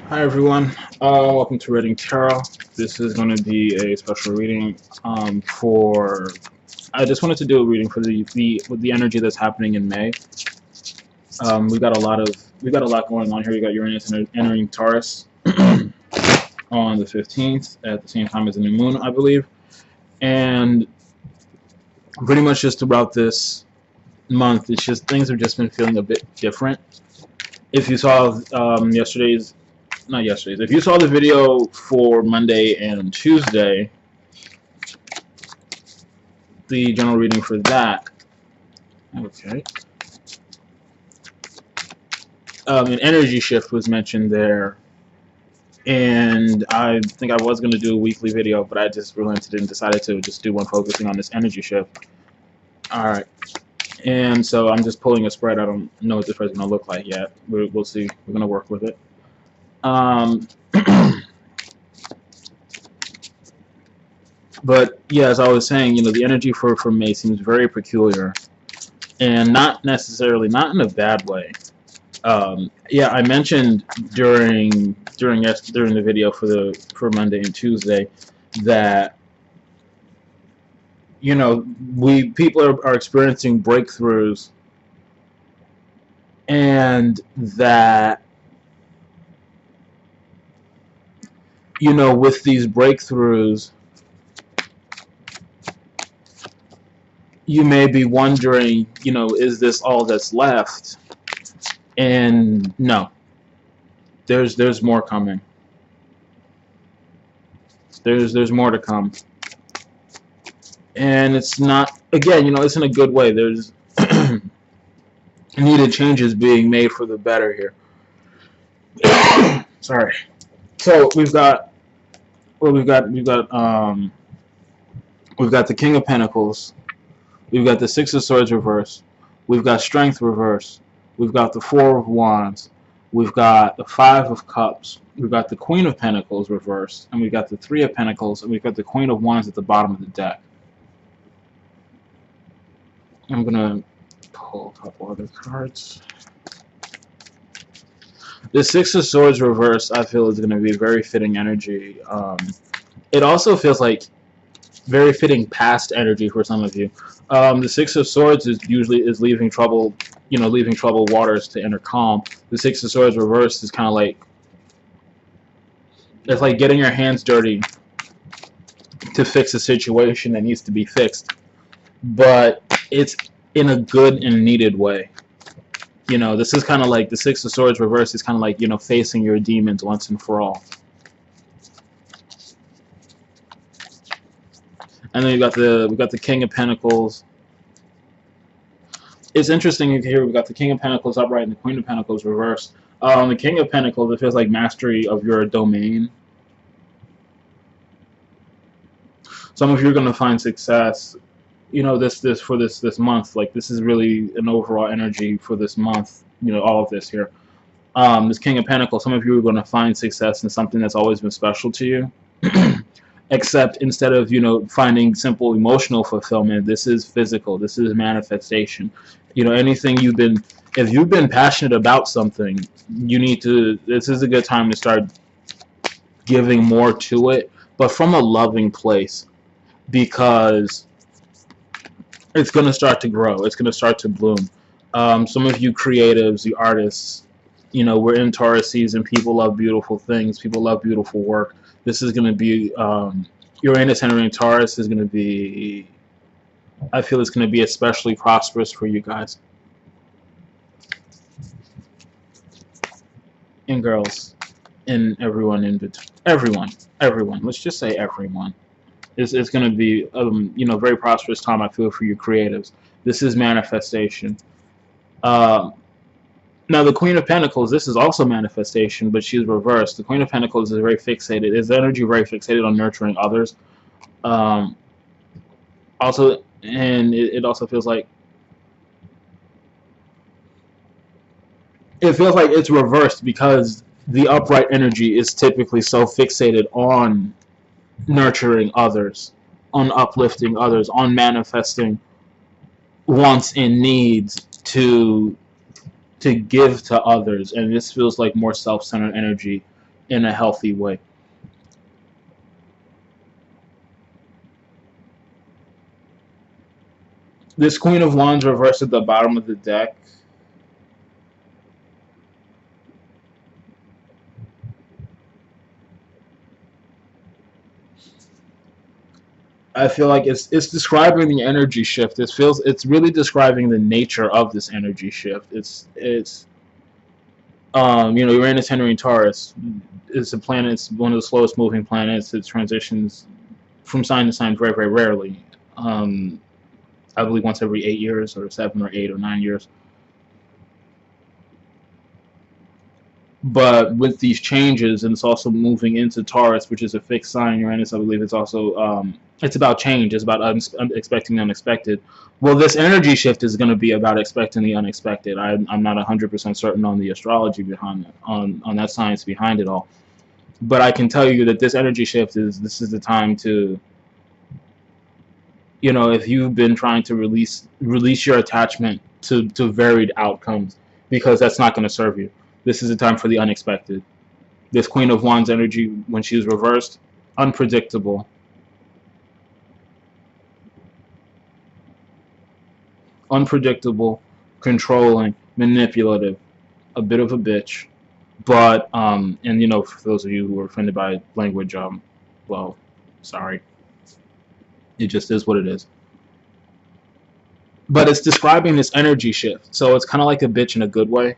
Hi everyone, welcome to Reading Tarot. This is going to be a special reading for. I just wanted to do a reading for the energy that's happening in May. We got a lot going on here. We got Uranus entering Taurus on the 15th at the same time as the new moon, I believe, and pretty much just throughout this month, it's just things have just been feeling a bit different. If you saw if you saw the video for Monday and Tuesday, the general reading for that, okay, an energy shift was mentioned there, and I think I was going to do a weekly video, but I just relented and decided to just do one focusing on this energy shift. Alright, and so I'm just pulling a spread. I don't know what this spread's going to look like yet. We'll see. We're going to work with it. But yeah, as I was saying, the energy for May seems very peculiar, and not necessarily, not in a bad way. Yeah, I mentioned during the video for Monday and Tuesday that people are experiencing breakthroughs, and that with these breakthroughs, you may be wondering, is this all that's left? And no, there's more coming. There's more to come, and it's not, again, it's in a good way. There's needed changes being made for the better here. Sorry. So we've got the King of Pentacles. We've got the Six of Swords reversed. We've got Strength reversed. We've got the Four of Wands. We've got the Five of Cups. We've got the Queen of Pentacles reversed. And we've got the Three of Pentacles. And we've got the Queen of Wands at the bottom of the deck. I'm going to pull a couple other cards. The Six of Swords reversed, I feel, is going to be very fitting energy. It also feels like very fitting past energy for some of you. The Six of Swords is leaving troubled waters to enter calm. The Six of Swords reversed is kind of like, it's like getting your hands dirty to fix a situation that needs to be fixed, but it's in a good and needed way. This is kind of like the Six of Swords reversed is kind of like, facing your demons once and for all. And then we've got the King of Pentacles. It's interesting here. We've got the King of Pentacles upright and the Queen of Pentacles reversed. The King of Pentacles, it feels like mastery of your domain. Some of you are going to find success. This month. Like, this is really an overall energy for this month. All of this here. This King of Pentacles. Some of you are going to find success in something that's always been special to you. Except instead of finding simple emotional fulfillment, this is physical. This is manifestation. Anything if you've been passionate about something, this is a good time to start giving more to it, but from a loving place, because it's going to start to grow. It's going to start to bloom. Some of you creatives, you artists, we're in Taurus season. People love beautiful things. People love beautiful work. This is going to be, Uranus entering Taurus is going to be, I feel it's going to be especially prosperous for you guys. And girls, and everyone in between. Everyone. Let's just say everyone. It's going to be, very prosperous time, I feel, for you creatives. This is manifestation. Now, the Queen of Pentacles, this is also manifestation, but she's reversed. The Queen of Pentacles is very fixated. Is energy very fixated on nurturing others? Also, and it also feels like it's reversed because the upright energy is typically so fixated on nurturing others, on uplifting others, on manifesting wants and needs to give to others, and this feels like more self-centered energy in a healthy way. This Queen of Wands reversed at the bottom of the deck. I feel like it's describing the energy shift. It's really describing the nature of this energy shift. It's you know, Uranus entering Taurus is a planet. It's one of the slowest moving planets. It transitions from sign to sign very, very rarely. I believe once every 8 years, or 7 or 8 or 9 years. But with these changes, and it's also moving into Taurus, which is a fixed sign. Uranus, I believe, it's also it's about change. It's about expecting the unexpected. Well, this energy shift is going to be about expecting the unexpected. I'm not 100% certain on the astrology behind it, on that science behind it all. But I can tell you that this energy shift is the time to, you know, if you've been trying to release your attachment to varied outcomes, because that's not going to serve you. This is a time for the unexpected. This Queen of Wands energy, when she's reversed, unpredictable, controlling, manipulative, a bit of a bitch. But and you know, for those of you who are offended by language, well, sorry. It just is what it is. But it's describing this energy shift, so it's kind of like a bitch in a good way.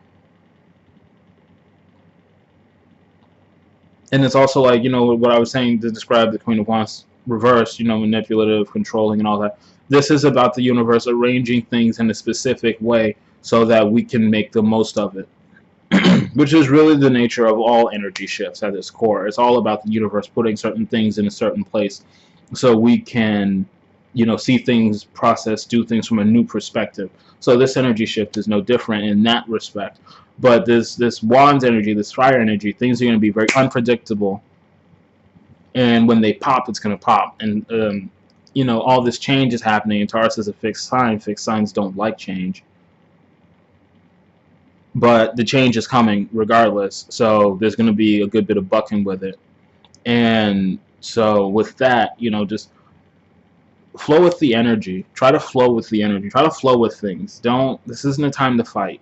And it's also like, you know, what I was saying to describe the Queen of Wands reversed, you know, manipulative, controlling, and all that. This is about the universe arranging things in a specific way so that we can make the most of it. Which is really the nature of all energy shifts at its core. It's all about the universe putting certain things in a certain place so we can, you know, see things, process, do things from a new perspective. So this energy shift is no different in that respect. But this Wands energy, this fire energy, things are going to be very unpredictable. And when they pop, it's going to pop. And, you know, all this change is happening. And Taurus is a fixed sign. Fixed signs don't like change. But the change is coming regardless. So there's going to be a good bit of bucking with it. And so with that, you know, just flow with the energy. Try to flow with the energy. Try to flow with things. This isn't a time to fight.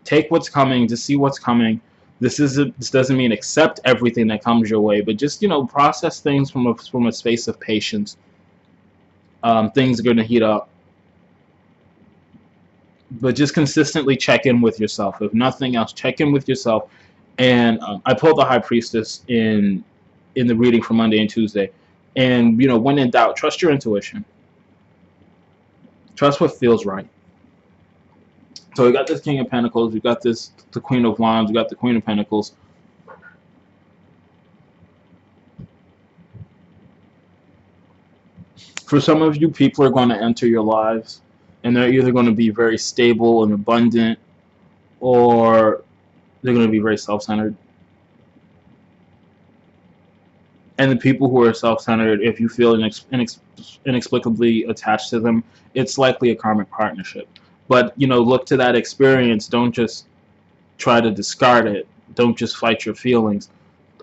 Take what's coming, just see what's coming. This doesn't mean accept everything that comes your way, but just, you know, process things from a space of patience. Things are going to heat up. But just consistently check in with yourself. If nothing else, check in with yourself. And I pulled the High Priestess in the reading for Monday and Tuesday. And, you know, when in doubt, trust your intuition. Trust what feels right. So we got this King of Pentacles. We got the Queen of Wands. We got the Queen of Pentacles. For some of you, people are going to enter your lives. And they're either going to be very stable and abundant, or they're going to be very self-centered. And the people who are self-centered, if you feel inexplicably attached to them, it's likely a karmic partnership. But, you know, look to that experience. Don't just try to discard it. Don't just fight your feelings.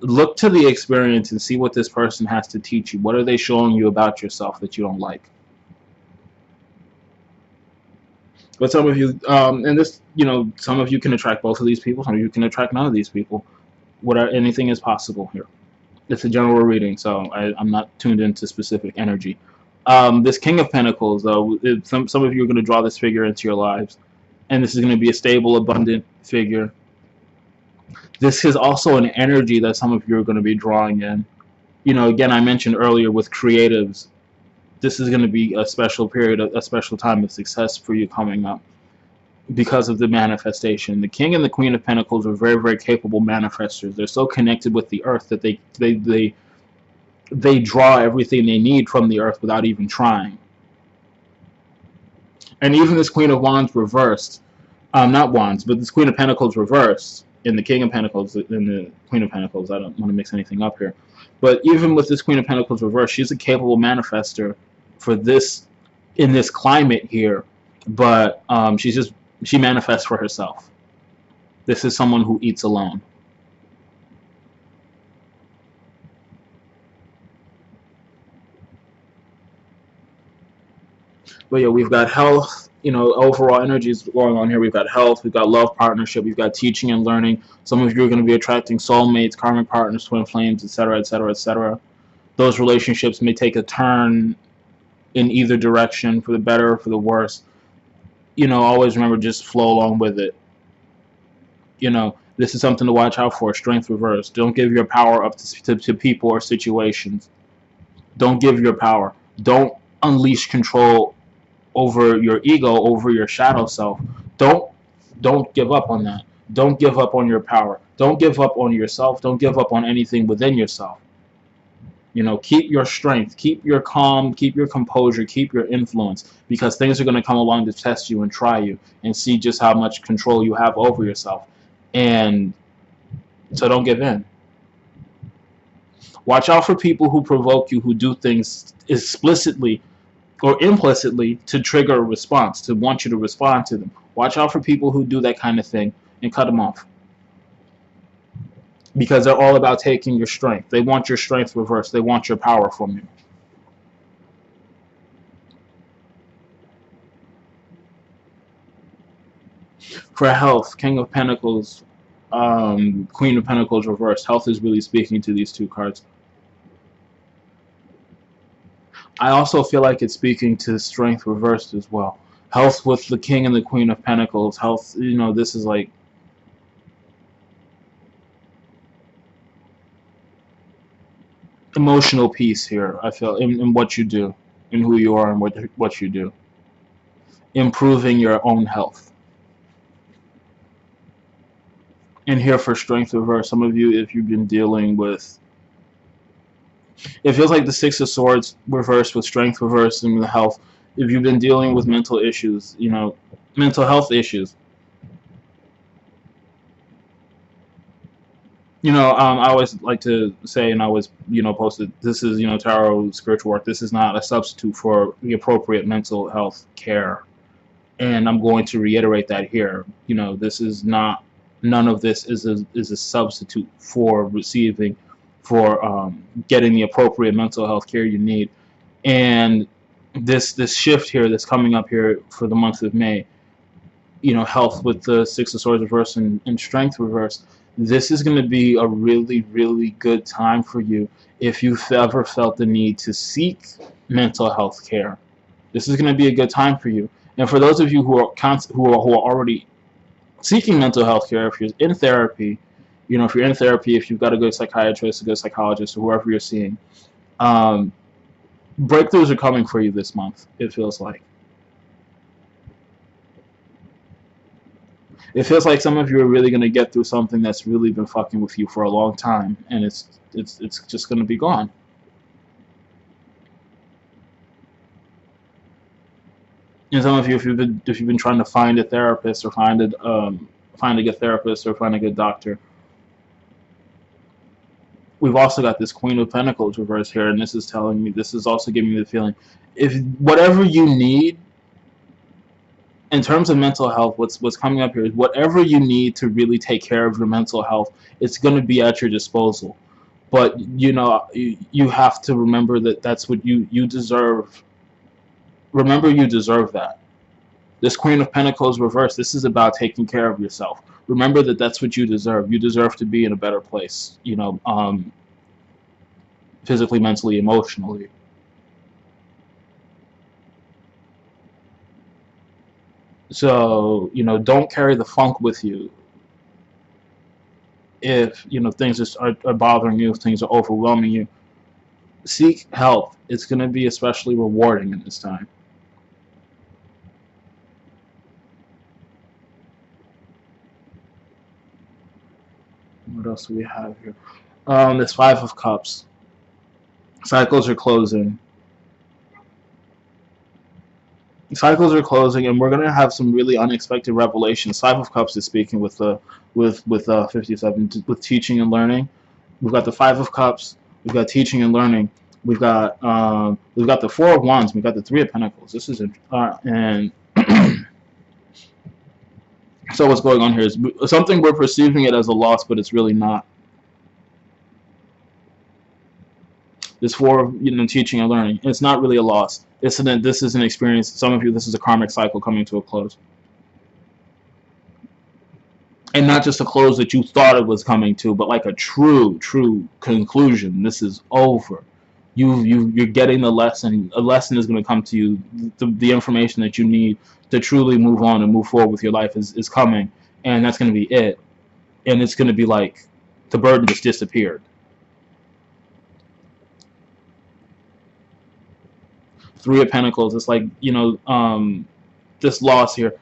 Look to the experience and see what this person has to teach you. What are they showing you about yourself that you don't like? But some of you, and this, you know, some of you can attract both of these people. Some of you can attract none of these people. Anything is possible here. It's a general reading, so I'm not tuned into specific energy. This King of Pentacles, though, some of you are going to draw this figure into your lives, and this is going to be a stable, abundant figure. This is also an energy that some of you are going to be drawing in. You know, again, I mentioned earlier with creatives, this is going to be a special period, a special time of success for you coming up because of the manifestation. The King and the Queen of Pentacles are very, very capable manifestors. They're so connected with the earth that they draw everything they need from the earth without even trying. And even this Queen of Wands reversed, not Wands, but this Queen of Pentacles reversed, in the King of Pentacles, in the Queen of Pentacles, I don't want to mix anything up here. But even with this Queen of Pentacles reversed, she's a capable manifester for this, in this climate here. But she manifests for herself. This is someone who eats alone. But yeah, we've got health. Overall energy is going on here. We've got health. We've got love, partnership. We've got teaching and learning. Some of you are going to be attracting soulmates, karmic partners, twin flames, etc., etc., etc. Those relationships may take a turn in either direction, for the better or for the worse. Always remember, just flow along with it. This is something to watch out for. Strength reverse. Don't give your power up to people or situations. Don't give your power. Don't unleash control over your ego, over your shadow self. Don't give up on that. Don't give up on your power. Don't give up on yourself. Don't give up on anything within yourself. Keep your strength, keep your calm, keep your composure, keep your influence, because things are going to come along to test you and try you and see just how much control you have over yourself. And so don't give in. Watch out for people who provoke you, who do things explicitly or implicitly to trigger a response, to want you to respond to them. Watch out for people who do that kind of thing and cut them off. Because they're all about taking your strength. They want your strength reversed. They want your power from you. For health, King of Pentacles, Queen of Pentacles reversed. Health is really speaking to these two cards. I also feel like it's speaking to strength reversed as well. Health with the King and the Queen of Pentacles. Health, this is like emotional peace here, I feel, in what you do, in who you are and what you do. Improving your own health. And here for strength reverse, some of you, if you've been dealing with, it feels like the Six of Swords reversed with strength reversed and the health. If you've been dealing with mental issues, mental health issues, I always like to say, and I always, posted, this is, tarot spiritual work. This is not a substitute for the appropriate mental health care. And I'm going to reiterate that here. This is not, none of this is a substitute for receiving, for getting the appropriate mental health care you need. And this shift here that's coming up here for the month of May, health with the Six of Swords reverse and strength reverse, this is going to be a really, really good time for you if you've ever felt the need to seek mental health care. This is going to be a good time for you. And for those of you who are already seeking mental health care, if you're in therapy, if you're in therapy, if you've got a good psychiatrist, a good psychologist, or whoever you're seeing, breakthroughs are coming for you this month, it feels like. It feels like some of you are really going to get through something that's really been fucking with you for a long time, and it's just going to be gone. And some of you, if you've been trying to find a therapist or find a good therapist or find a good doctor, we've also got this Queen of Pentacles reverse here, and this is telling me, this is also giving me the feeling, if whatever you need in terms of mental health, what's coming up here is whatever you need to really take care of your mental health, it's going to be at your disposal. But you have to remember that that's what you deserve. Remember, you deserve that. This Queen of Pentacles reversed, this is about taking care of yourself. Remember that that's what you deserve. You deserve to be in a better place, physically, mentally, emotionally. So, don't carry the funk with you if, things are bothering you, if things are overwhelming you. Seek help. It's going to be especially rewarding in this time. What else do we have here? This Five of Cups. Cycles are closing. Cycles are closing, and we're going to have some really unexpected revelations. Five of Cups is speaking with 57, with teaching and learning. We've got the Five of Cups. We've got teaching and learning. We've got the Four of Wands. We've got the Three of Pentacles. This is and so what's going on here is something we're perceiving it as a loss, but it's really not. This Four of teaching and learning. It's not really a loss. This is an experience. Some of you, this is a karmic cycle coming to a close, and not just a close that you thought it was coming to, but like a true conclusion. This is over. You're getting the lesson. A lesson is going to come to you. The information that you need to truly move on and move forward with your life is coming, and that's going to be it. And it's going to be like the burden just disappeared. Three of Pentacles. It's like this loss here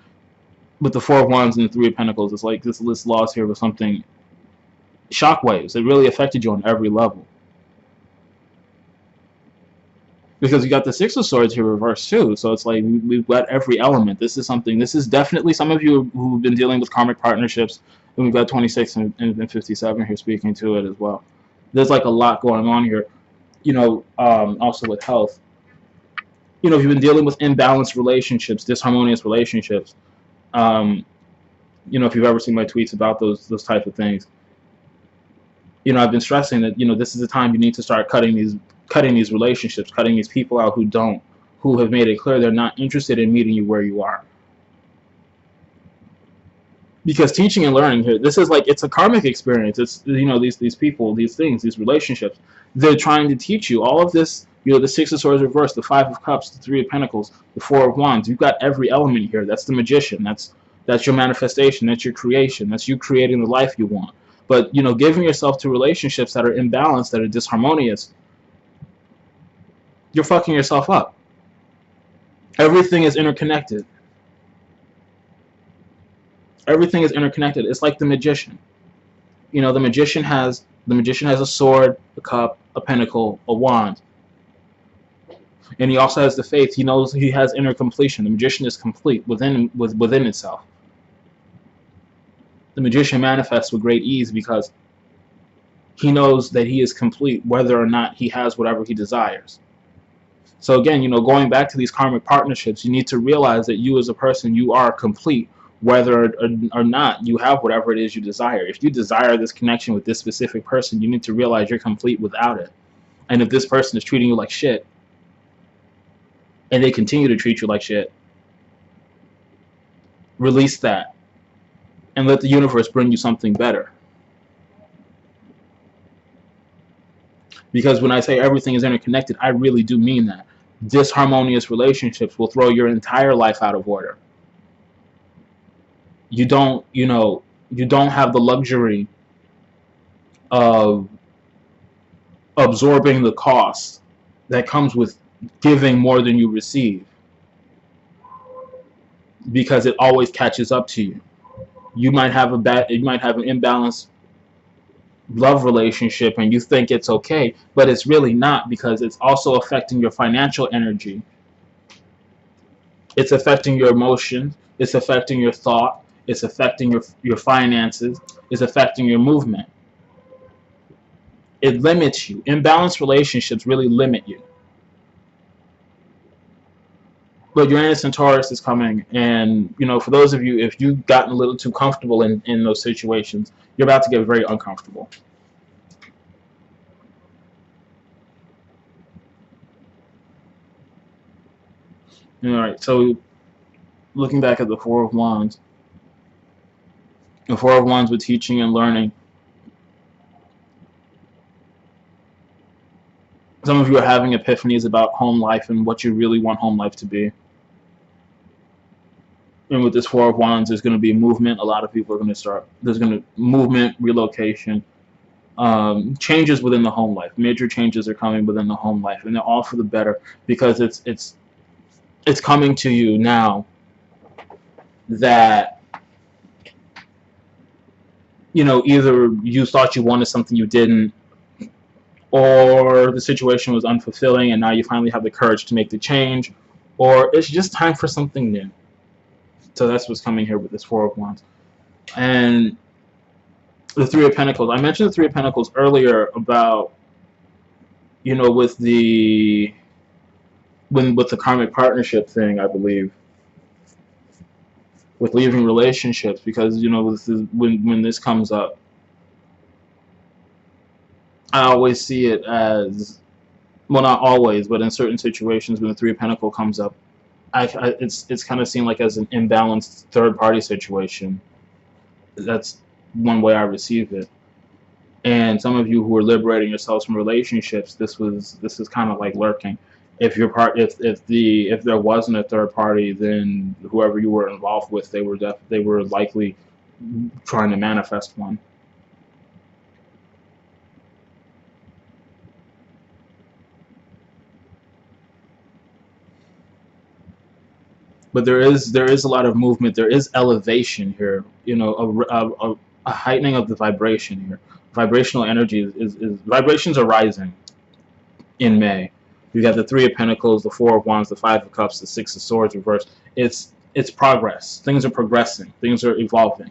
with the Four of Wands and the Three of Pentacles. It's like this loss here was something shockwaves. It really affected you on every level. Because you got the Six of Swords here reversed too, so it's like we've got every element. This is something. This is definitely some of you who've been dealing with karmic partnerships, and we've got 26 and 57 here speaking to it as well. There's like a lot going on here. Also with health. If you've been dealing with imbalanced relationships, disharmonious relationships, if you've ever seen my tweets about those types of things, I've been stressing that this is the time you need to start cutting these relationships, cutting these people out who have made it clear they're not interested in meeting you where you are. Because teaching and learning here, this is like, it's a karmic experience. It's these people, these things, these relationships, they're trying to teach you all of this. The Six of Swords reversed, the Five of Cups, the Three of Pentacles, the Four of Wands. You've got every element here. That's the Magician. That's your manifestation. That's your creation. That's you creating the life you want. But giving yourself to relationships that are imbalanced, that are disharmonious, you're fucking yourself up. Everything is interconnected. Everything is interconnected. It's like the Magician. The magician has a sword, a cup, a pentacle, a wand. And he also has the faith. He knows he has inner completion. The Magician is complete within itself. The Magician manifests with great ease because he knows that he is complete whether or not he has whatever he desires. So again, going back to these karmic partnerships, you need to realize that you as a person, you are complete whether or not you have whatever it is you desire. If you desire this connection with this specific person, you need to realize you're complete without it. And if this person is treating you like shit, and they continue to treat you like shit, release that and let the universe bring you something better. Because when I say everything is interconnected, I really do mean that. Disharmonious relationships will throw your entire life out of order. You don't have the luxury of absorbing the cost that comes with giving more than you receive, because it always catches up to you. You might have an imbalanced love relationship and you think it's okay, but it's really not, because it's also affecting your financial energy. It's affecting your emotions. It's affecting your thought. It's affecting your finances. It's affecting your movement. It limits you. Imbalanced relationships really limit you. But Uranus and Taurus is coming, and for those of you, if you've gotten a little too comfortable in those situations, you're about to get very uncomfortable. Alright, so looking back at the Four of Wands. The Four of Wands with teaching and learning. Some of you are having epiphanies about home life and what you really want home life to be. And with this Four of Wands, there's going to be movement. A lot of people are going to start. There's going to movement, relocation, changes within the home life. Major changes are coming within the home life, and they're all for the better, because it's coming to you now that either you thought you wanted something you didn't, or the situation was unfulfilling and now you finally have the courage to make the change, or it's just time for something new. So that's what's coming here with this Four of Wands. And the Three of Pentacles. I mentioned the Three of Pentacles earlier about, with the karmic partnership thing, I believe, with leaving relationships, because when this comes up, I always see it as well, not always, but in certain situations when the Three of Pentacles comes up, it's kind of seen like as an imbalanced third party situation. That's one way I receive it. And some of you who are liberating yourselves from relationships, this is kind of like lurking. If your part, if there wasn't a third party, then whoever you were involved with, they were likely trying to manifest one. But there is a lot of movement. There is elevation here. You know, a heightening of the vibration here. Vibrational energy is vibrations are rising in May. You got the Three of Pentacles, the Four of Wands, the Five of Cups, the Six of Swords reversed. It's progress. Things are progressing. Things are evolving.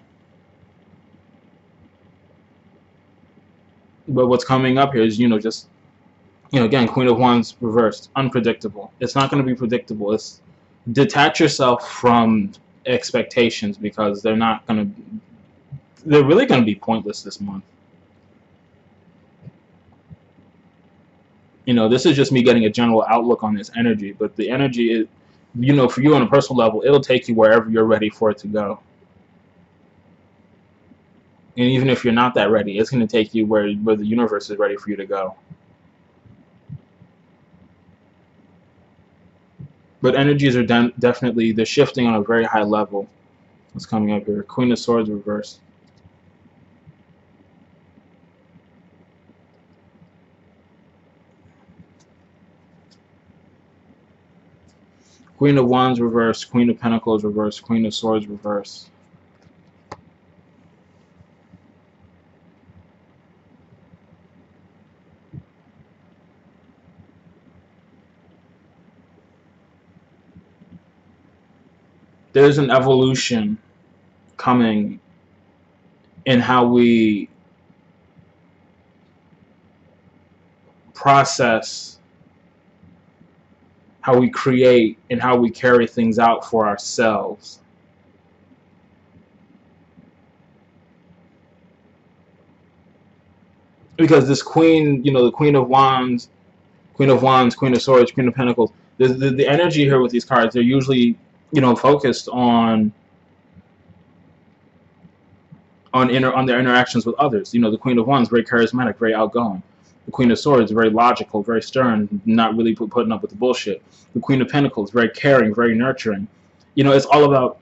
But what's coming up here is, just, again, Queen of Wands reversed, unpredictable. It's not going to be predictable. It's detach yourself from expectations, because they're really going to be pointless this month. This is just me getting a general outlook on this energy, but the energy is, for you on a personal level, it'll take you wherever you're ready for it to go. And even if you're not that ready, it's going to take you where the universe is ready for you to go. But energies are definitely, they're shifting on a very high level. What's coming up here? Queen of Swords reversed. Queen of Wands reversed. Queen of Pentacles reversed. Queen of Swords reversed. There's an evolution coming in how we process, how we create, and how we carry things out for ourselves. Because this queen, the Queen of Wands, Queen of Swords, Queen of Pentacles, the energy here with these cards, they're usually, focused on their interactions with others. The Queen of Wands, very charismatic, very outgoing. The Queen of Swords, very logical, very stern, not really putting up with the bullshit. The Queen of Pentacles, very caring, very nurturing. It's all about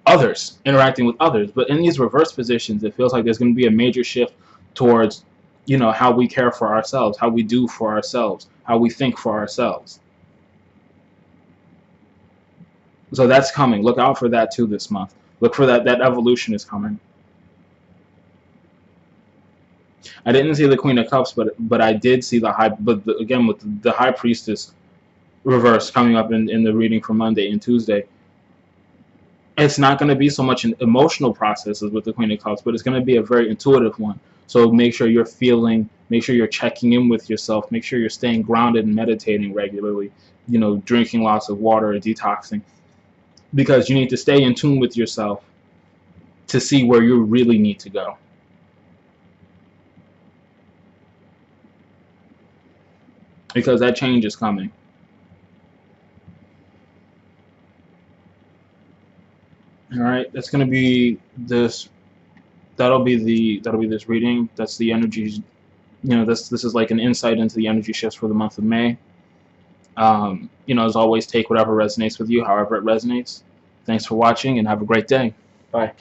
others, interacting with others. But in these reverse positions, it feels like there's going to be a major shift towards, how we care for ourselves, how we do for ourselves, how we think for ourselves. So that's coming. Look out for that too this month. Look for that. That evolution is coming. I didn't see the Queen of Cups, but I did see the High. But again, with the High Priestess reverse coming up in the reading for Monday and Tuesday, it's not going to be so much an emotional process as with the Queen of Cups, but it's going to be a very intuitive one. So make sure you're feeling, make sure you're checking in with yourself, make sure you're staying grounded and meditating regularly, drinking lots of water or detoxing, because you need to stay in tune with yourself to see where you really need to go. Because that change is coming. All right, that's going to be this. That'll be this reading. That's the energies. This is like an insight into the energy shifts for the month of May. As always, take whatever resonates with you, however it resonates. Thanks for watching, and have a great day. Bye.